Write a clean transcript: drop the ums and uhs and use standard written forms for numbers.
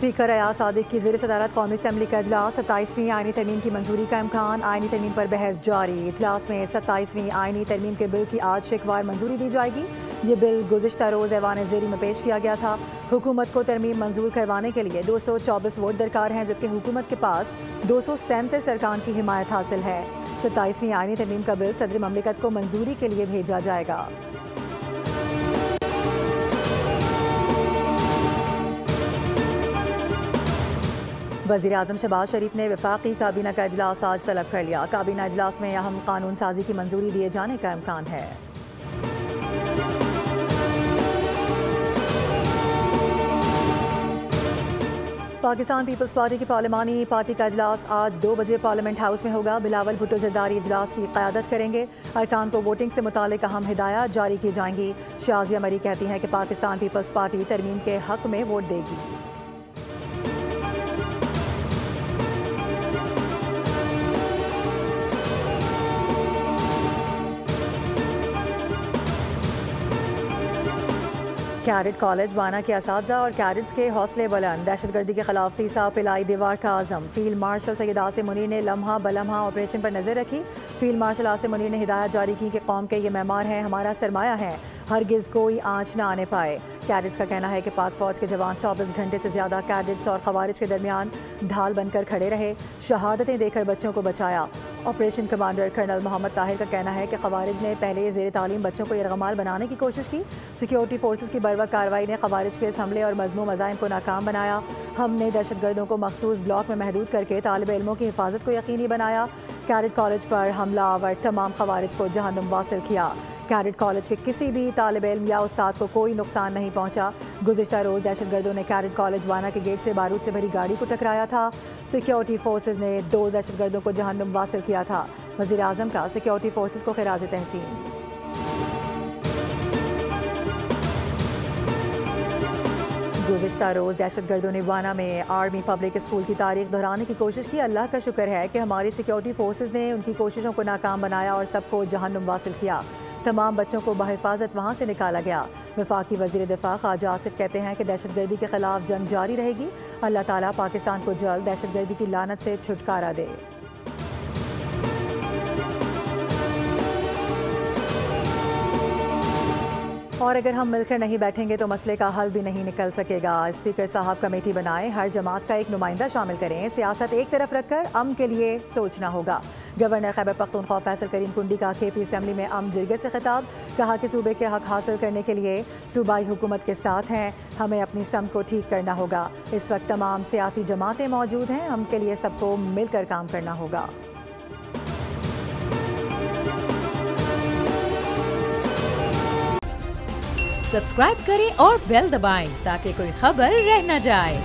Speaker Ayaz Sadiq की ज़ेर सदारत कौमी असम्बली का इजलास। 27वीं आईनी तरमीम की मंजूरी का इम्कान। आईनी तरमीम पर बहस जारी। इजलास में 27वीं आईनी तरमीम के बिल की आज शिकवार मंजूरी दी जाएगी। ये बिल गुज़िश्ता रोज़ ऐवान ज़ेरी में पेश किया गया था। हुकूमत को तरमीम मंजूर करवाने के लिए 224 वोट दरकार हैं, जबकि हुकूमत के पास 237 अरकान की हिमायत हासिल है। 27वीं आईनी तरमीम का बिल सदर ममलिकत को मंजूरी के लिए भेजा जाएगा। वज़ीर आज़म शहबाज शरीफ ने वफाकी काबीना का इजलास आज तलब कर लिया। काबीना इजलास में अहम कानून साजी की मंजूरी दिए जाने का इम्कान है। पाकिस्तान पीपल्स पार्टी की पार्लिमानी पार्टी का इजलास आज 2 बजे पार्लियामेंट हाउस में होगा। बिलावल भुट्टो ज़रदारी इजलास की क़यादत करेंगे। अरकान को वोटिंग से मुतालिक अहम हिदायत जारी की जाएंगी। शाजिया मरी कहती हैं कि पाकिस्तान पीपल्स पार्टी तरमीम के हक में वोट देगी। कैडेट कॉलेज वाना के असातिज़ा और कैडेट्स के हौसले बुलंद। दहशतगर्दी के खिलाफ सीसा पिलाई दीवार का आज़म। फील्ड मार्शल सैयद आसिम मुनीर ने लम्हा बलम्हा ऑपरेशन पर नज़र रखी। फील्ड मार्शल आसिम मुनीर ने हिदायत जारी की कि कौम के ये मेहमान हैं, हमारा सरमाया है, हरगिज़ कोई आँच न आने पाए। कैडेट्स का कहना है कि पाक फ़ौज के जवान 24 घंटे से ज़्यादा कैडेट्स और खवारिज के दरमियान ढाल बनकर खड़े रहे, शहादतें देकर बच्चों को बचाया। Operation commander colonel Mohammad Tahir का कहना है कि खवारिज ने पहले ज़ेर तालीम बच्चों को यरगमाल बनाने की कोशिश की। सिक्योरिटी फोर्सेस की बर्वक कार्रवाई ने खवारिज के इस हमले और मज़मूम मज़ाइम को नाकाम बनाया। हमने दहशतगर्दों को मखसूस ब्लॉक में महदूद करके तालिब इल्मों की हिफाजत को यकीनी बनाया। कैडेट कॉलेज पर हमला आवर तमाम खवारिज को जहन्नुम वासिल किया। कैडेट कॉलेज के किसी भी तालिब इल्म या उस्ताद को कोई नुकसान नहीं पहुंचा। गुज़िश्ता रोज़ दहशतगर्दों ने कैडेट कॉलेज वाना के गेट से बारूद से भरी गाड़ी को टकराया था। सिक्योरिटी फोर्सेज ने 2 दहशतगर्दों को जहन्नुम वासिल किया था। वज़ीर आज़म का सिक्योरिटी फोर्सेज को खिराज तहसीन। गुज़िश्ता रोज़ दहशतगर्दों ने वाना में आर्मी पब्लिक स्कूल की तारीख दोहराने की कोशिश की। अल्लाह का शुक्र है कि हमारी सिक्योरिटी फोर्सेज ने उनकी कोशिशों को नाकाम बनाया और सबको जहन्नुम वासिल किया। तमाम बच्चों को बहिफाजत वहाँ से निकाला गया। वफाकी वज़ीर दिफा ख्वाजा आसिफ कहते हैं कि दहशतगर्दी के खिलाफ जंग जारी रहेगी। अल्लाह ताला पाकिस्तान को जल्द दहशतगर्दी की लानत से छुटकारा दे। और अगर हम मिलकर नहीं बैठेंगे तो मसले का हल भी नहीं निकल सकेगा। स्पीकर साहब कमेटी बनाएं, हर जमात का एक नुमाइंदा शामिल करें। सियासत एक तरफ रखकर अमन के लिए सोचना होगा। गवर्नर खैबर पख्तूनख्वा फैसल करीम कुंडी का KP असम्बली में अमन जिरगे से खिताब। कहा कि सूबे के हक हासिल करने के लिए सूबाई हुकूमत के साथ हैं, हमें अपनी सम को ठीक करना होगा। इस वक्त तमाम सियासी जमातें मौजूद हैं, हम के लिए सबको मिलकर काम करना होगा। सब्सक्राइब करें और बेल दबाएं ताकि कोई खबर रह न जाए।